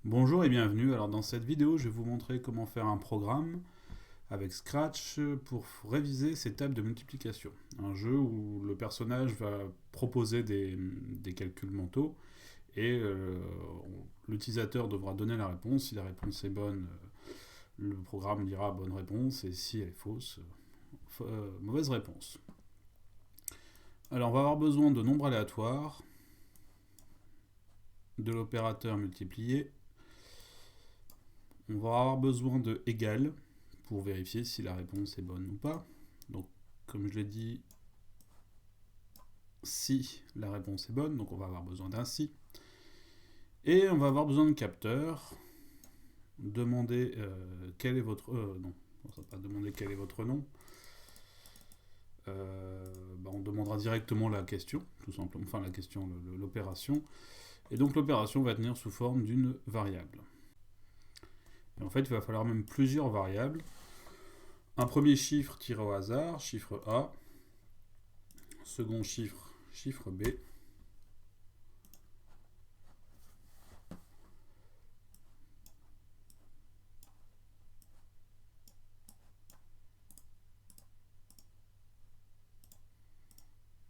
Bonjour et bienvenue. Alors dans cette vidéo, je vais vous montrer comment faire un programme avec Scratch pour réviser ses tables de multiplication. Un jeu où le personnage va proposer des calculs mentaux et l'utilisateur devra donner la réponse. Si la réponse est bonne, le programme dira bonne réponse et si elle est fausse, mauvaise réponse. Alors on va avoir besoin de nombres aléatoires, de l'opérateur multiplier. On va avoir besoin de égal pour vérifier si la réponse est bonne ou pas. Donc, comme je l'ai dit, si la réponse est bonne, donc on va avoir besoin d'un si. Et on va avoir besoin de capteur. Demander quel est votre... non, on ne va pas demander quel est votre nom. On demandera directement la question, tout simplement, enfin la question, l'opération. Et donc l'opération va tenir sous forme d'une variable. Et en fait, il va falloir même plusieurs variables. Un premier chiffre tiré au hasard, chiffre A. Second chiffre, chiffre B.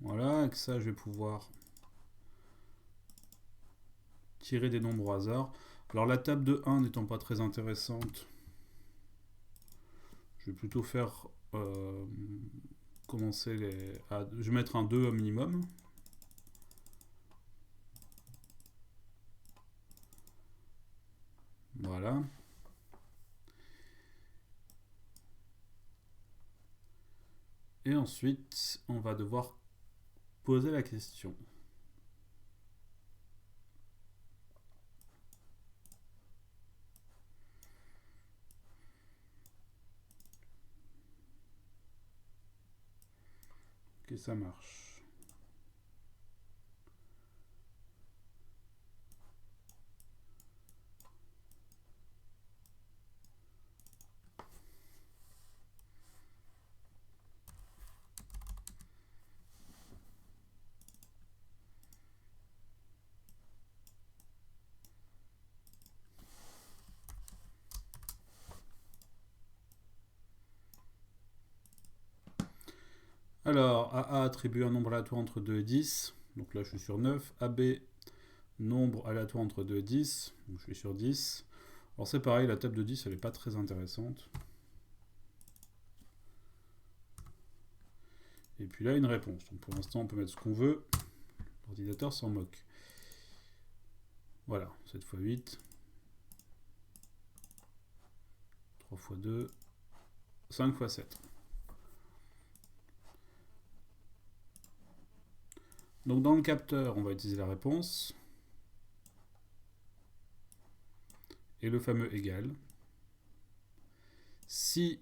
Voilà, avec ça, je vais pouvoir tirer des nombres au hasard. Alors la table de 1 n'étant pas très intéressante, je vais plutôt faire commencer je vais mettre un 2 au minimum. Voilà. Et ensuite, on va devoir poser la question. Ok, ça marche. Alors, AA attribue un nombre aléatoire entre 2 et 10. Donc là, je suis sur 9. AB, nombre aléatoire entre 2 et 10. Donc je suis sur 10. Alors c'est pareil, la table de 10, elle n'est pas très intéressante. Et puis là, une réponse. Donc pour l'instant, on peut mettre ce qu'on veut. L'ordinateur s'en moque. Voilà, 7 x 8. 3 x 2. 5 x 7. Donc dans le capteur, on va utiliser la réponse. Et le fameux égal. Si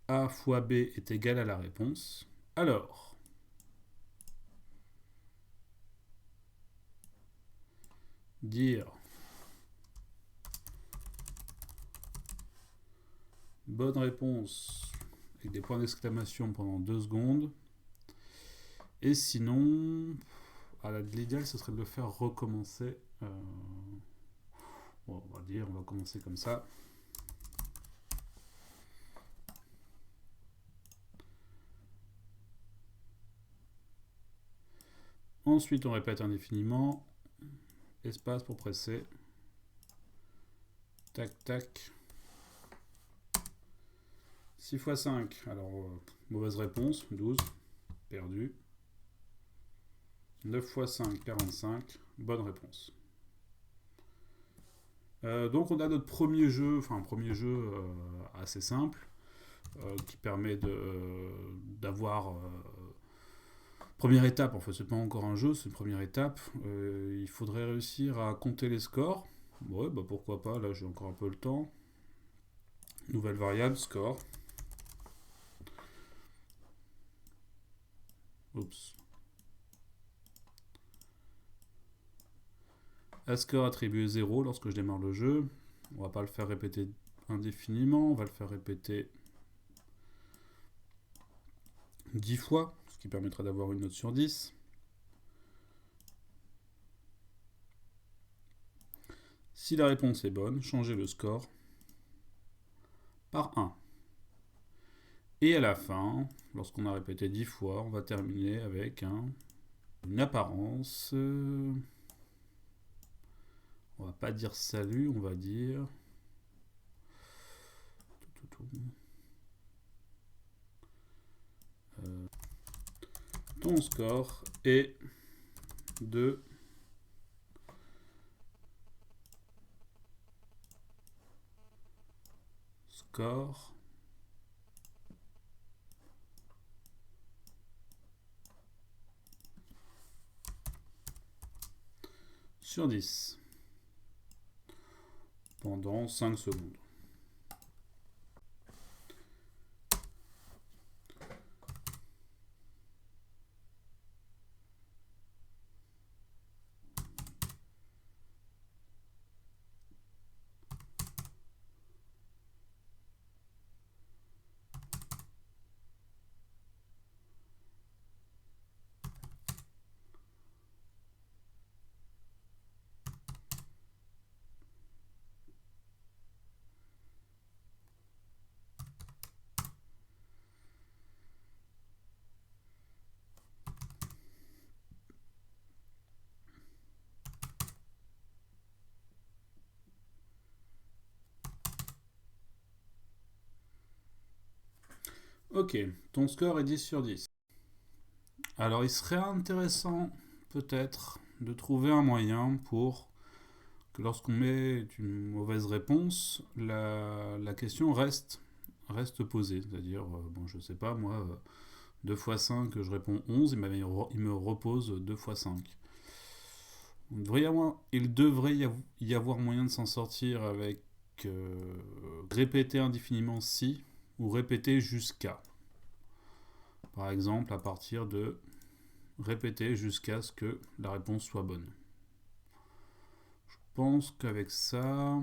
A fois B est égal à la réponse, alors dire bonne réponse avec des points d'exclamation pendant 2 secondes. Et sinon, l'idéal ce serait de le faire recommencer. Bon, on va commencer comme ça. Ensuite, on répète indéfiniment. Espace pour presser. Tac, tac. 6 x 5. Alors, mauvaise réponse. 12. Perdu. 9 x 5, 45. Bonne réponse. Donc, on a notre premier jeu, enfin un premier jeu assez simple, qui permet d'avoir... première étape, en fait, c'est pas encore un jeu, c'est une première étape. Il faudrait réussir à compter les scores. Ouais, bah pourquoi pas, là j'ai encore un peu le temps. Nouvelle variable, score. Oups. À score attribué 0 lorsque je démarre le jeu. On va pas le faire répéter indéfiniment, on va le faire répéter 10 fois, qui permettra d'avoir une note sur 10. Si la réponse est bonne, changez le score par 1. Et à la fin, lorsqu'on a répété 10 fois, on va terminer avec une apparence. On va pas dire salut, on va dire... ton score est de score sur 10 pendant 5 secondes. Ok, ton score est 10 sur 10. Alors il serait intéressant peut-être de trouver un moyen pour que lorsqu'on met une mauvaise réponse, la question reste posée. C'est-à-dire, bon, je sais pas, moi, 2 x 5, je réponds 11, il me repose 2 x 5. Il devrait y avoir moyen de s'en sortir avec répéter indéfiniment si ou répéter jusqu'à. Par exemple, à partir de répéter jusqu'à ce que la réponse soit bonne. Je pense qu'avec ça...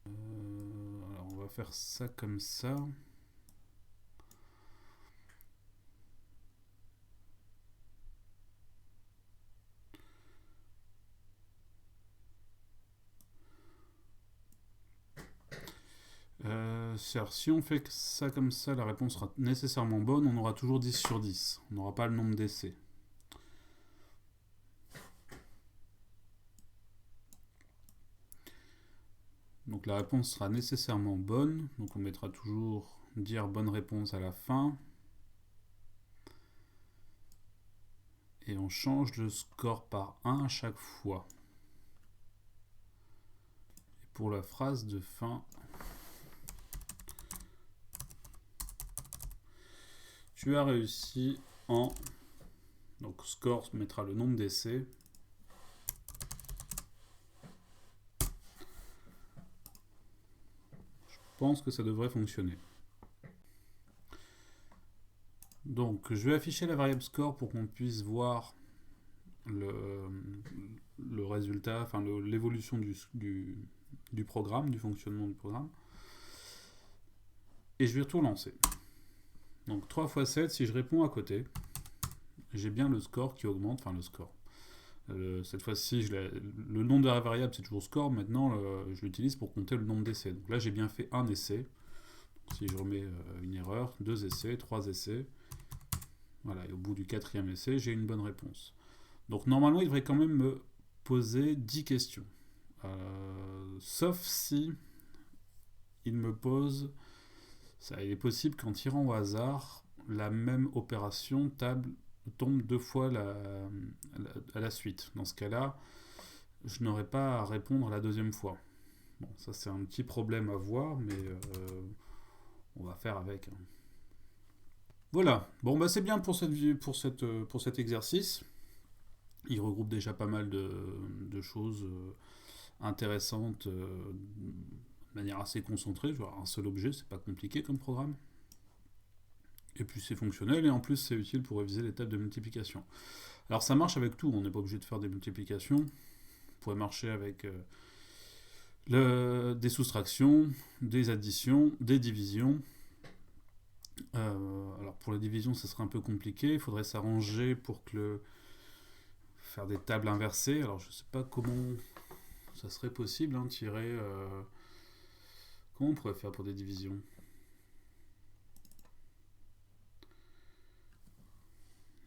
alors on va faire ça comme ça. Si on fait ça comme ça, la réponse sera nécessairement bonne, on aura toujours 10 sur 10. On n'aura pas le nombre d'essais. Donc la réponse sera nécessairement bonne. Donc on mettra toujours dire bonne réponse à la fin. Et on change le score par 1 à chaque fois. Et pour la phrase de fin, tu as réussi en... Donc score mettra le nombre d'essais. Je pense que ça devrait fonctionner. Donc je vais afficher la variable score pour qu'on puisse voir le résultat, enfin l'évolution du programme, du fonctionnement du programme. Et je vais tout relancer. Donc 3 x 7, si je réponds à côté, j'ai bien le score qui augmente, enfin le score. Cette fois-ci, le nom de la variable, c'est toujours score. Maintenant, je l'utilise pour compter le nombre d'essais. Donc là, j'ai bien fait un essai. Donc, si je remets une erreur, 2 essais, 3 essais. Voilà, et au bout du 4e essai, j'ai une bonne réponse. Donc normalement, il devrait quand même me poser 10 questions. Sauf si il me pose... il est possible qu'en tirant au hasard, la même opération tombe 2 fois à la suite. Dans ce cas-là, je n'aurai pas à répondre la 2e fois. Bon, ça c'est un petit problème à voir, mais on va faire avec. Voilà, bon bah c'est bien pour cet exercice. Il regroupe déjà pas mal de choses intéressantes de manière assez concentrée. Genre un seul objet, c'est pas compliqué comme programme. Et puis c'est fonctionnel, et en plus c'est utile pour réviser les tables de multiplication. Alors ça marche avec tout, on n'est pas obligé de faire des multiplications. Vous pourrez marcher avec des soustractions, des additions, des divisions. pour la division, ça serait un peu compliqué. Il faudrait s'arranger pour faire des tables inversées. Alors, je ne sais pas comment ça serait possible, hein, tirer... Comment on pourrait faire pour des divisions?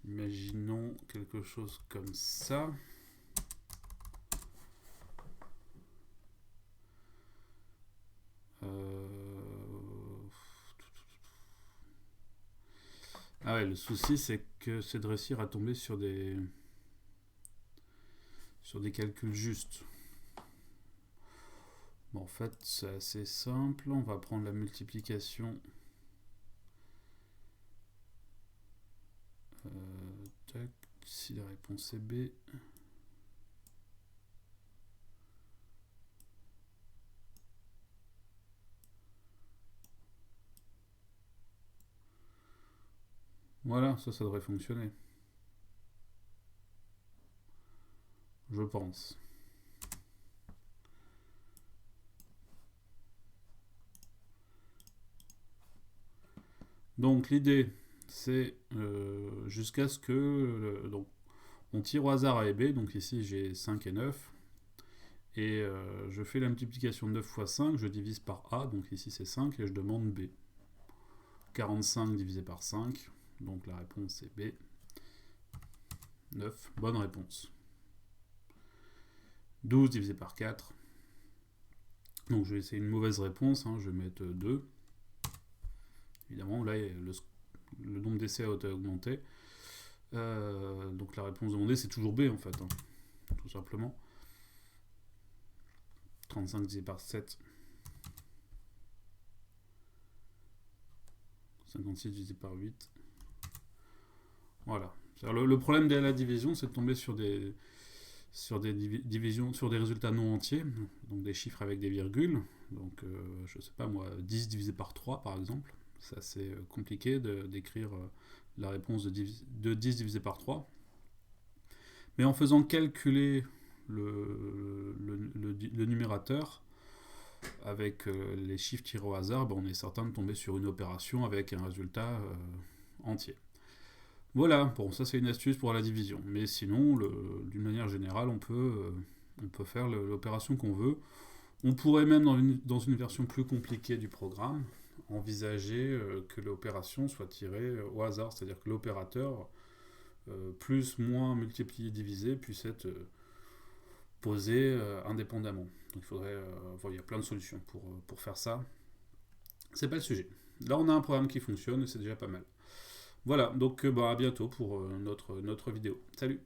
Imaginons quelque chose comme ça. Ah ouais, le souci c'est de réussir à tomber sur des calculs justes. Bon, en fait, c'est assez simple. On va prendre la multiplication. Tac, si la réponse est B. Voilà, ça devrait fonctionner. Je pense. Donc l'idée, c'est jusqu'à ce que... donc, on tire au hasard A et B, donc ici j'ai 5 et 9. Et je fais la multiplication de 9 fois 5, je divise par A, donc ici c'est 5, et je demande B. 45 divisé par 5, donc la réponse est B. 9, bonne réponse. 12 divisé par 4. Donc je vais essayer une mauvaise réponse, hein, je vais mettre 2. Évidemment, là, le nombre d'essais a augmenté. Donc la réponse demandée, c'est toujours B, en fait, hein, tout simplement. 35 divisé par 7. 56 divisé par 8. Voilà. Le problème de la division, c'est de tomber sur des divisions, sur des résultats non entiers, donc des chiffres avec des virgules. Donc, je sais pas moi, 10 divisé par 3, par exemple. C'est assez compliqué d'écrire la réponse de 10 divisé par 3. Mais en faisant calculer le numérateur avec les chiffres tirés au hasard, on est certain de tomber sur une opération avec un résultat entier. Voilà, bon, ça c'est une astuce pour la division. Mais sinon, d'une manière générale, on peut faire l'opération qu'on veut. On pourrait même, dans une version plus compliquée du programme, envisager que l'opération soit tirée au hasard. C'est-à-dire que l'opérateur, plus, moins, multiplié, divisé, puisse être posé indépendamment. Donc il y a plein de solutions pour faire ça. C'est pas le sujet. Là, on a un programme qui fonctionne et c'est déjà pas mal. Voilà, donc à bientôt pour notre vidéo. Salut!